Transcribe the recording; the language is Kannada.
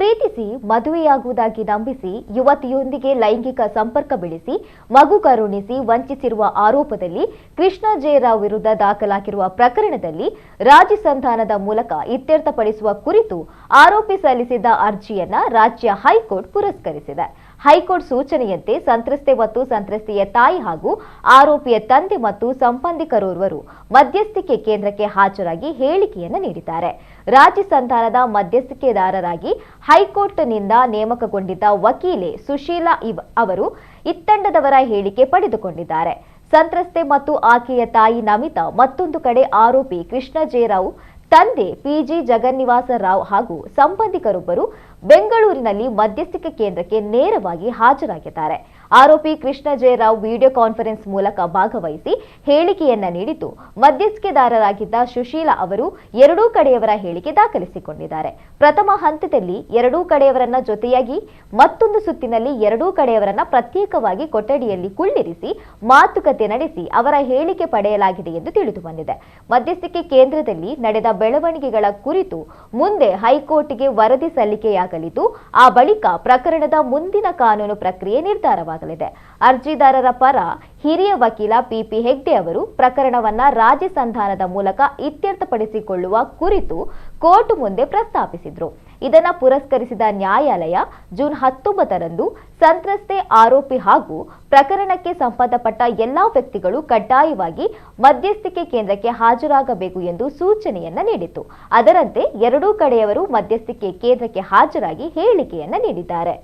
ಪ್ರೀತಿಸಿ ಮದುವೆಯಾಗುವುದಾಗಿ ನಂಬಿಸಿ ಯುವತಿಯೊಂದಿಗೆ ಲೈಂಗಿಕ ಸಂಪರ್ಕ ಬೆಳೆಸಿ ಮಗು ಕರುಣಿಸಿ ವಂಚಿಸಿರುವ ಆರೋಪದಲ್ಲಿ ಕೃಷ್ಣ ಜೆ ರಾವ್ ವಿರುದ್ಧ ದಾಖಲಾಗಿರುವ ಪ್ರಕರಣದಲ್ಲಿ ರಾಜಿ ಸಂಧಾನದ ಮೂಲಕ ಇತ್ಯರ್ಥಪಡಿಸುವ ಕುರಿತು ಆರೋಪಿ ಸಲ್ಲಿಸಿದ್ದ ಅರ್ಜಿಯನ್ನ ರಾಜ್ಯ ಹೈಕೋರ್ಟ್ ಪುರಸ್ಕರಿಸಿದೆ. ಹೈಕೋರ್ಟ್ ಸೂಚನೆಯಂತೆ ಸಂತ್ರಸ್ತೆ ಮತ್ತು ಸಂತ್ರಸ್ತೆಯ ತಾಯಿ ಹಾಗೂ ಆರೋಪಿಯ ತಂದೆ ಮತ್ತು ಸಂಬಂಧಿಕರೋರ್ವರು ಮಧ್ಯಸ್ಥಿಕೆ ಕೇಂದ್ರಕ್ಕೆ ಹಾಜರಾಗಿ ಹೇಳಿಕೆಯನ್ನು ನೀಡಿದ್ದಾರೆ. ರಾಜಿ ಸಂಧಾನದ ಮಧ್ಯಸ್ಥಿಕೆದಾರರಾಗಿ ಹೈಕೋರ್ಟ್ನಿಂದ ನೇಮಕಗೊಂಡಿದ್ದ ವಕೀಲೆ ಸುಶೀಲಾ ಅವರು ಇತ್ತಂಡದವರ ಹೇಳಿಕೆ ಪಡೆದುಕೊಂಡಿದ್ದಾರೆ. ಸಂತ್ರಸ್ತೆ ಮತ್ತು ಆಕೆಯ ತಾಯಿ ನಮಿತಾ, ಮತ್ತೊಂದು ಕಡೆ ಆರೋಪಿ ಕೃಷ್ಣ ಜೆ ರಾವ್ ತಂದೆ ಪಿಜಿ ಜಗನ್ನಿವಾಸ ರಾವ್ ಹಾಗೂ ಸಂಬಂಧಿಕರೊಬ್ಬರು ಬೆಂಗಳೂರಿನಲ್ಲಿ ಮಧ್ಯಸ್ಥಿಕೆ ಕೇಂದ್ರಕ್ಕೆ ನೇರವಾಗಿ ಹಾಜರಾಗಿದ್ದಾರೆ. ಆರೋಪಿ Krishna J Rao video conference ಮೂಲಕ ಭಾಗವಹಿಸಿ ಹೇಳಿಕೆಯನ್ನ ನೀಡಿದ್ದು, ಮಧ್ಯಸ್ಥಿಕೆದಾರರಾಗಿದ್ದ ಸುಶೀಲಾ ಅವರು ಎರಡೂ ಕಡೆಯವರ ಹೇಳಿಕೆ ದಾಖಲಿಸಿಕೊಂಡಿದ್ದಾರೆ. ಪ್ರಥಮ ಹಂತದಲ್ಲಿ ಎರಡೂ ಕಡೆಯವರನ್ನ ಜೊತೆಯಾಗಿ, ಮತ್ತೊಂದು ಸುತ್ತಿನಲ್ಲಿ ಎರಡೂ ಕಡೆಯವರನ್ನ ಪ್ರತ್ಯೇಕವಾಗಿ ಕೊಠಡಿಯಲ್ಲಿ ಕುಳ್ಳಿರಿಸಿ ಮಾತುಕತೆ ನಡೆಸಿ ಅವರ ಹೇಳಿಕೆ ಪಡೆಯಲಾಗಿದೆ ಎಂದು ತಿಳಿದು ಬಂದಿದೆ. ಮಧ್ಯಸ್ಥಿಕೆ ಕೇಂದ್ರದಲ್ಲಿ ನಡೆದ ಬೆಳವಣಿಗೆಗಳ ಕುರಿತು ಮುಂದೆ ಹೈಕೋರ್ಟ್ಗೆ ವರದಿ ಸಲ್ಲಿಕೆಯಾಗಲಿದ್ದು, ಆ ಬಳಿಕ ಪ್ರಕರಣದ ಮುಂದಿನ ಕಾನೂನು ಪ್ರಕ್ರಿಯೆ ನಿರ್ಧಾರವಾಗಲಿದೆ. ಅರ್ಜಿದಾರರ ಪರ ಹಿರಿಯ ವಕೀಲ ಪಿಪಿ ಹೆಗ್ಡೆ ಅವರು ಪ್ರಕರಣವನ್ನ ರಾಜಿ ಸಂಧಾನದ ಮೂಲಕ ಇತ್ಯರ್ಥಪಡಿಸಿಕೊಳ್ಳುವ ಕುರಿತು ಕೋರ್ಟ್ ಮುಂದೆ ಪ್ರಸ್ತಾಪಿಸಿದ್ರು. ಇದನ್ನ ಪುರಸ್ಕರಿಸಿದ ನ್ಯಾಯಾಲಯ ಜೂನ್ 19ರಂದು ಸಂತ್ರಸ್ತೆ, ಆರೋಪಿ ಹಾಗೂ ಪ್ರಕರಣಕ್ಕೆ ಸಂಬಂಧಪಟ್ಟ ಎಲ್ಲಾ ವ್ಯಕ್ತಿಗಳು ಕಡ್ಡಾಯವಾಗಿ ಮಧ್ಯಸ್ಥಿಕೆ ಕೇಂದ್ರಕ್ಕೆ ಹಾಜರಾಗಬೇಕು ಎಂದು ಸೂಚನೆಯನ್ನ ನೀಡಿತು. ಅದರಂತೆ ಎರಡೂ ಕಡೆಯವರು ಮಧ್ಯಸ್ಥಿಕೆ ಕೇಂದ್ರಕ್ಕೆ ಹಾಜರಾಗಿ ಹೇಳಿಕೆಯನ್ನ ನೀಡಿದ್ದಾರೆ.